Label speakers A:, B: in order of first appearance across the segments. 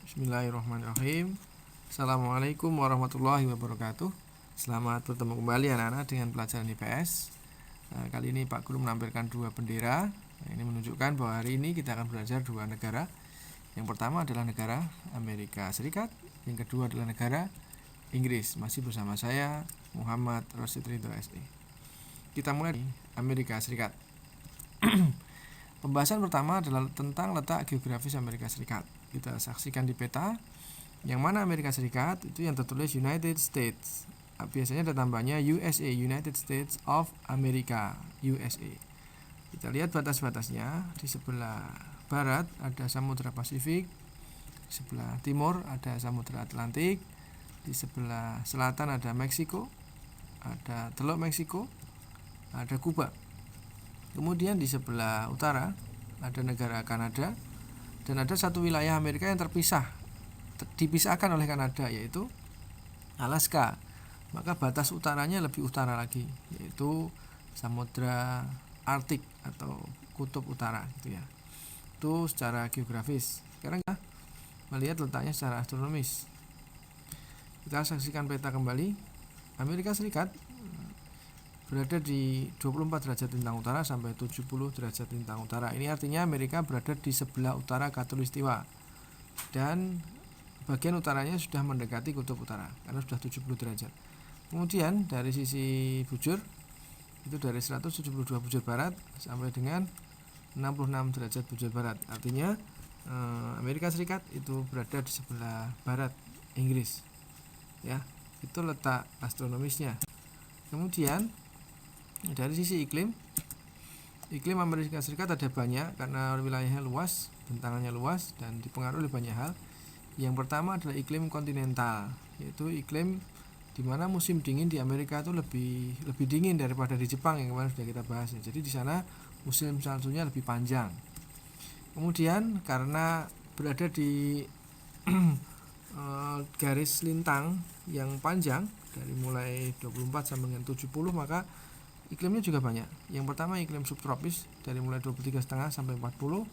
A: Bismillahirrahmanirrahim. Assalamualaikum warahmatullahi wabarakatuh. Selamat bertemu kembali anak-anak dengan pelajaran IPS. Kali ini Pak Guru menampilkan dua bendera. Ini menunjukkan bahwa hari ini kita akan belajar dua negara. Yang pertama adalah negara Amerika Serikat, yang kedua adalah negara Inggris. Masih bersama saya Muhammad Rosid Ridho SE. Kita mulai di Amerika Serikat. Pembahasan pertama adalah tentang letak geografis Amerika Serikat. Kita saksikan di peta, yang mana Amerika Serikat itu yang tertulis United States. Biasanya ada tambahnya USA, United States of America, USA. Kita lihat batas-batasnya. Di sebelah barat ada Samudra Pasifik, di sebelah timur ada Samudra Atlantik, di sebelah selatan ada Meksiko, ada Teluk Meksiko, ada Kuba. Kemudian di sebelah utara ada negara Kanada, dan ada satu wilayah Amerika yang dipisahkan oleh Kanada, yaitu Alaska. Maka batas utaranya lebih utara lagi, yaitu Samudra Arktik atau Kutub Utara gitu ya. Itu secara geografis. Sekarang kita melihat letaknya secara astronomis. Kita saksikan peta kembali. Amerika Serikat berada di 24 derajat lintang utara sampai 70 derajat lintang utara. Ini artinya Amerika berada di sebelah utara khatulistiwa, dan bagian utaranya sudah mendekati kutub utara karena sudah 70 derajat. Kemudian dari sisi bujur itu dari 172 bujur barat sampai dengan 66 derajat bujur barat. Artinya Amerika Serikat itu berada di sebelah barat Inggris. Ya, itu letak astronomisnya. Kemudian dari sisi iklim Amerika Serikat ada banyak karena wilayahnya luas, bentangannya luas, dan dipengaruhi oleh banyak hal. Yang pertama adalah iklim kontinental, yaitu iklim di mana musim dingin di Amerika itu lebih dingin daripada di Jepang yang kemarin sudah kita bahas. Jadi di sana musim saljunya lebih panjang. Kemudian karena berada di garis lintang yang panjang dari mulai 24 sampai dengan 70, maka iklimnya juga banyak. Yang pertama iklim subtropis dari mulai 23,5 sampai 40.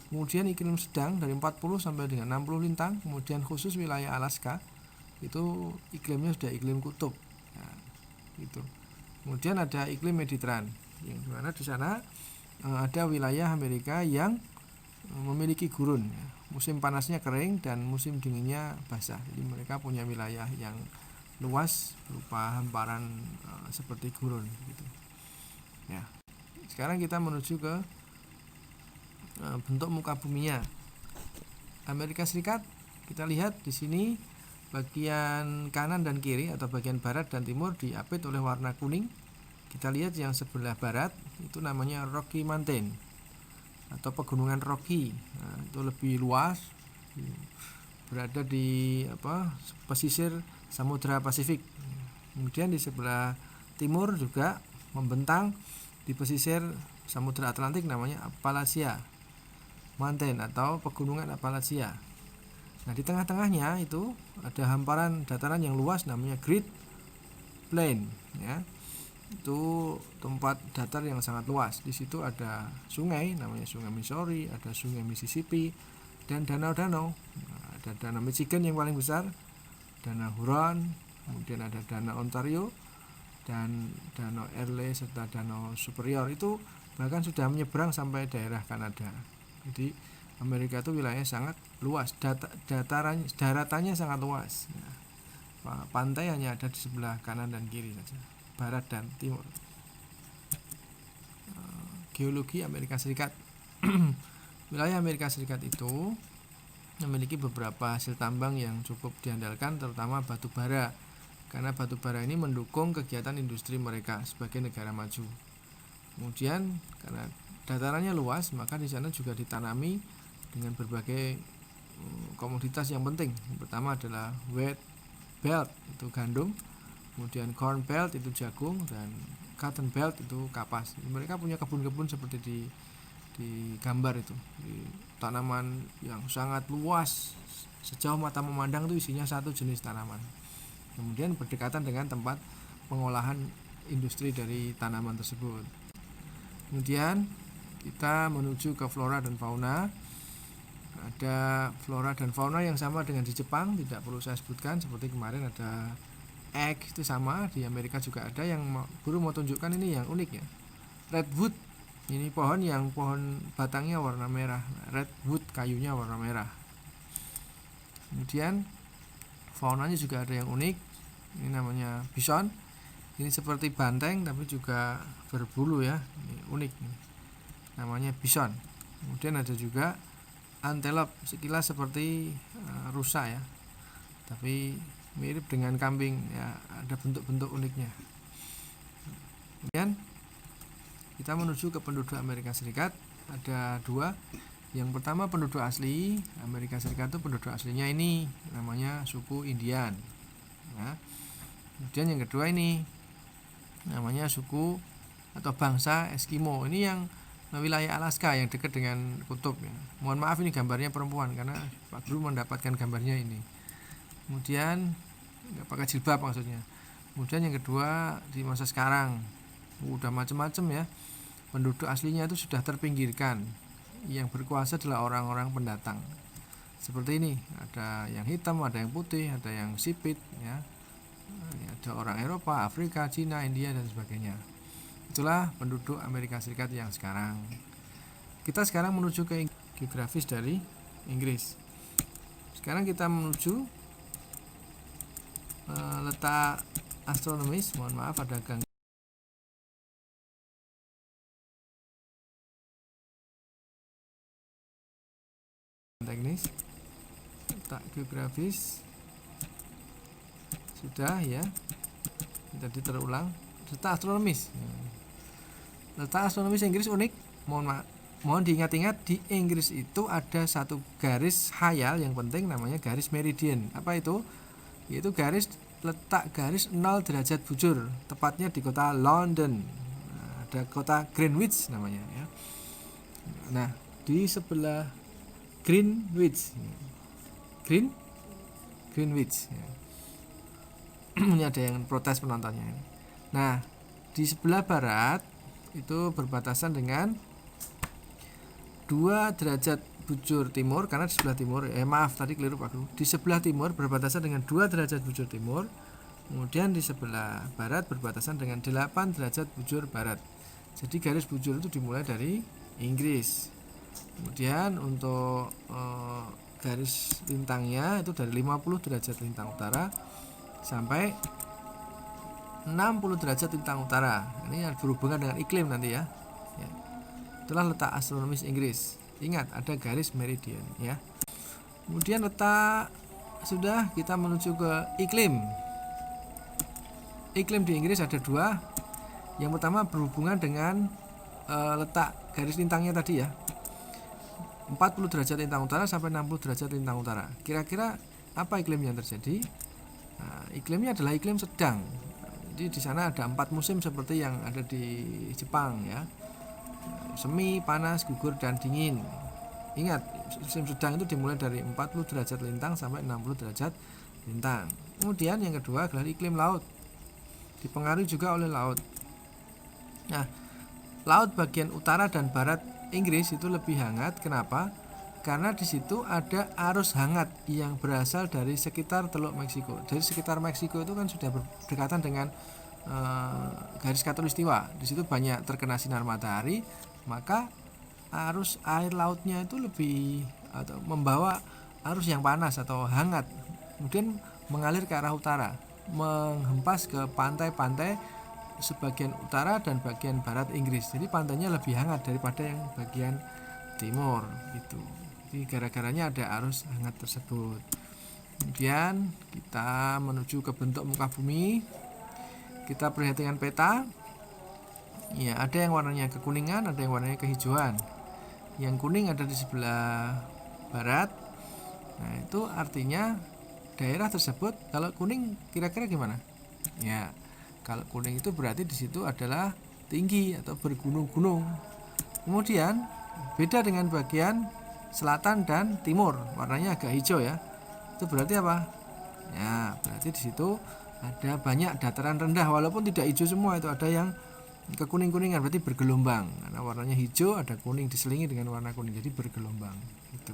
A: Kemudian iklim sedang dari 40 sampai dengan 60 lintang. Kemudian khusus wilayah Alaska itu iklimnya sudah iklim kutub. Nah, gitu. Kemudian ada iklim Mediteran, yang dimana di sana ada wilayah Amerika yang memiliki gurun. Musim panasnya kering dan musim dinginnya basah. Jadi mereka punya wilayah yang luas berupa hamparan seperti gurun gitu. Ya. Sekarang kita menuju ke bentuk muka buminya. Amerika Serikat, kita lihat di sini bagian kanan dan kiri atau bagian barat dan timur diapit oleh warna kuning. Kita lihat yang sebelah barat itu namanya Rocky Mountain atau pegunungan Rocky. Nah, itu lebih luas, berada di pesisir Samudra Pasifik. Kemudian di sebelah timur juga membentang di pesisir Samudra Atlantik, namanya Appalachia Mountain atau pegunungan Appalachia. Nah, di tengah-tengahnya itu ada hamparan dataran yang luas namanya Great Plain, ya. Itu tempat datar yang sangat luas. Di situ ada sungai namanya Sungai Missouri, ada Sungai Mississippi, dan danau-danau. Nah, ada danau Michigan yang paling besar, danau Huron, kemudian ada danau Ontario dan danau Erie serta danau Superior. Itu bahkan sudah menyeberang sampai daerah Kanada. Jadi Amerika itu wilayahnya sangat luas, daratannya sangat luas. Nah, pantai hanya ada di sebelah kanan dan kiri saja, barat dan timur. Geologi Amerika Serikat. Wilayah Amerika Serikat itu memiliki beberapa hasil tambang yang cukup diandalkan, terutama batu bara, karena batu bara ini mendukung kegiatan industri mereka sebagai negara maju. Kemudian karena datarannya luas, maka di sana juga ditanami dengan berbagai komoditas yang penting. Yang pertama adalah wheat belt, itu gandum, kemudian corn belt itu jagung, dan cotton belt itu kapas. Mereka punya kebun-kebun seperti di gambar itu, di tanaman yang sangat luas, sejauh mata memandang itu isinya satu jenis tanaman. Kemudian berdekatan dengan tempat pengolahan industri dari tanaman tersebut. Kemudian kita menuju ke flora dan fauna. ada flora dan fauna yang sama dengan di Jepang, tidak perlu saya sebutkan. Seperti kemarin ada egg, itu sama. Di Amerika juga ada. Yang guru mau tunjukkan ini yang unik ya, redwood. Ini pohon batangnya warna merah, redwood, kayunya warna merah. Kemudian faunanya juga ada yang unik. Ini namanya bison. Ini seperti banteng tapi juga berbulu ya. Ini unik nih. Namanya bison. Kemudian ada juga antelope, sekilas seperti rusa ya, tapi mirip dengan kambing ya, ada bentuk-bentuk uniknya. Kemudian kita menuju ke penduduk Amerika Serikat. Ada dua. Yang pertama penduduk asli Amerika Serikat, itu penduduk aslinya ini namanya suku Indian ya. Kemudian yang kedua ini namanya suku atau bangsa Eskimo. Ini yang wilayah Alaska yang dekat dengan kutub ya. Mohon maaf ini gambarnya perempuan karena Pak Guru mendapatkan gambarnya ini. Kemudian nggak pakai jilbab maksudnya. Kemudian yang kedua di masa sekarang udah macam-macam ya. Penduduk aslinya itu sudah terpinggirkan. Yang berkuasa adalah orang-orang pendatang. Seperti ini, ada yang hitam, ada yang putih, ada yang sipit ya. Ada orang Eropa, Afrika, Cina, India dan sebagainya. Itulah penduduk Amerika Serikat yang sekarang. Kita sekarang menuju ke geografis dari Inggris. Sekarang kita menuju letak astronomis. Mohon maaf ada gangguan teknis. Letak geografis sudah ya, tadi terulang. Letak astronomis. Letak astronomis Inggris unik. Mohon diingat-ingat, di Inggris itu ada satu garis khayal yang penting namanya garis meridian. Apa itu? Yaitu letak garis 0 derajat bujur, tepatnya di kota London. Ada kota Greenwich namanya ya. Nah, di sebelah Greenwich ya. Ini ada yang protes penontonnya ini. Nah, di sebelah barat itu berbatasan dengan 2 derajat bujur timur, karena di sebelah timur tadi keliru Pak Guru. Di sebelah timur berbatasan dengan 2 derajat bujur timur. Kemudian di sebelah barat berbatasan dengan 8 derajat bujur barat. Jadi garis bujur itu dimulai dari Inggris. Kemudian untuk garis lintangnya itu dari 50 derajat lintang utara sampai 60 derajat lintang utara. Ini berhubungan dengan iklim nanti ya. Itulah letak astronomis Inggris. Ingat ada garis meridian ya. Kemudian letak sudah, kita menuju ke iklim. Iklim di Inggris ada dua. Yang pertama berhubungan dengan letak garis lintangnya tadi ya. 40 derajat lintang utara sampai 60 derajat lintang utara. Kira-kira apa iklim yang terjadi? Nah, iklimnya adalah iklim sedang. Jadi di sana ada 4 musim seperti yang ada di Jepang ya. Semi, panas, gugur, dan dingin. Ingat, musim sedang itu dimulai dari 40 derajat lintang sampai 60 derajat lintang. Kemudian yang kedua adalah iklim laut. Dipengaruhi juga oleh laut. Nah, laut bagian utara dan barat Inggris itu lebih hangat. Kenapa? Karena di situ ada arus hangat yang berasal dari sekitar Teluk Meksiko. Dari sekitar Meksiko itu kan sudah berdekatan dengan garis khatulistiwa. Di situ banyak terkena sinar matahari, maka arus air lautnya itu lebih atau membawa arus yang panas atau hangat, kemudian mengalir ke arah utara, menghempas ke pantai-pantai sebagian utara dan bagian barat Inggris. Jadi pantainya lebih hangat daripada yang bagian timur gitu. Jadi gara-garanya ada arus hangat tersebut. Kemudian kita menuju ke bentuk muka bumi. Kita perhatikan peta. Ya, ada yang warnanya kekuningan, ada yang warnanya kehijauan. Yang kuning ada di sebelah barat. Nah, itu artinya daerah tersebut. Kalau kuning kira-kira gimana? Ya, kalau kuning itu berarti di situ adalah tinggi atau bergunung-gunung. Kemudian beda dengan bagian selatan dan timur, warnanya agak hijau ya. Itu berarti apa? Ya, berarti di situ ada banyak dataran rendah, walaupun tidak hijau semua, itu ada yang kekuning-kuningan, berarti bergelombang. Karena warnanya hijau, ada kuning diselingi dengan warna kuning, jadi bergelombang. Gitu.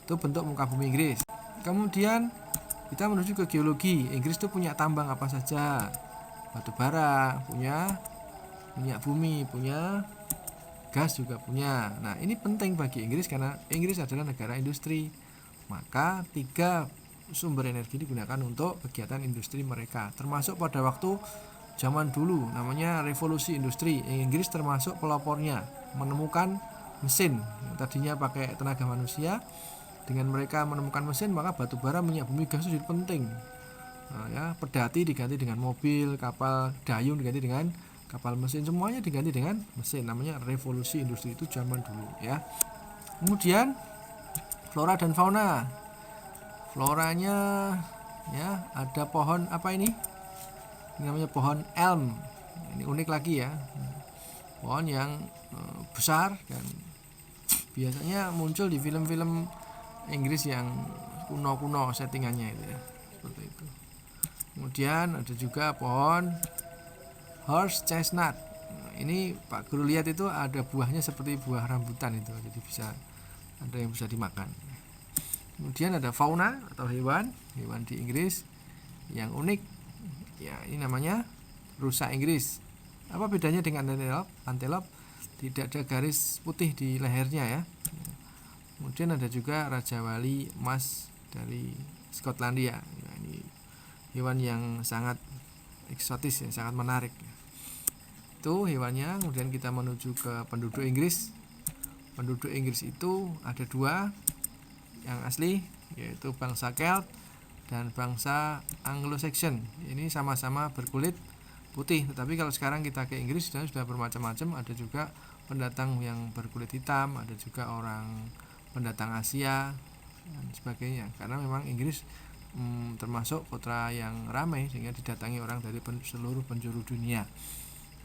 A: Itu bentuk muka bumi Inggris. Kemudian kita menuju ke geologi. Inggris itu punya tambang apa saja? Batu bara, punya minyak bumi, punya gas juga punya. Nah, ini penting bagi Inggris karena Inggris adalah negara industri. Maka 3 sumber energi digunakan untuk kegiatan industri mereka. Termasuk pada waktu zaman dulu namanya revolusi industri. Inggris termasuk pelopornya, menemukan mesin yang tadinya pakai tenaga manusia. Dengan mereka menemukan mesin, maka batu bara, minyak bumi, gas itu jadi penting. Nah, ya, pedati diganti dengan mobil, kapal dayung diganti dengan kapal mesin, semuanya diganti dengan mesin. Namanya revolusi industri, itu zaman dulu ya. Kemudian flora dan fauna. Floranya ya ada pohon apa ini? Ini namanya pohon elm. Ini unik lagi ya. Pohon yang besar dan biasanya muncul di film-film Inggris yang kuno-kuno settingannya itu ya, seperti itu. Kemudian ada juga pohon horse chestnut. Ini Pak Guru lihat itu ada buahnya seperti buah rambutan itu, jadi bisa ada yang bisa dimakan. Kemudian ada fauna atau hewan di Inggris yang unik. Ya, ini namanya rusa Inggris. Apa bedanya dengan antelope? Tidak ada garis putih di lehernya ya. Kemudian ada juga Raja Wali emas dari Skotlandia. Nah, ini hewan yang sangat eksotis ya, sangat menarik. Itu hewannya. Kemudian kita menuju ke penduduk Inggris. Penduduk Inggris itu ada 2 yang asli, yaitu bangsa Celt dan bangsa Anglo-Saxon. Ini sama-sama berkulit putih, tetapi kalau sekarang kita ke Inggris sudah bermacam-macam. Ada juga pendatang yang berkulit hitam, ada juga orang pendatang Asia dan sebagainya, karena memang Inggris termasuk kota yang ramai sehingga didatangi orang dari seluruh penjuru dunia.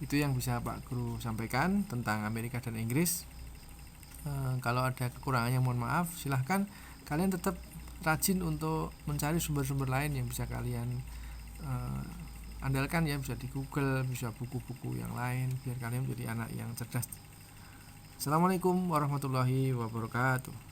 A: Itu yang bisa Pak Guru sampaikan tentang Amerika dan Inggris. Kalau ada kekurangannya mohon maaf. Silahkan kalian tetap rajin untuk mencari sumber-sumber lain yang bisa kalian andalkan ya, bisa di Google, bisa buku-buku yang lain, biar kalian menjadi anak yang cerdas. Assalamualaikum warahmatullahi wabarakatuh.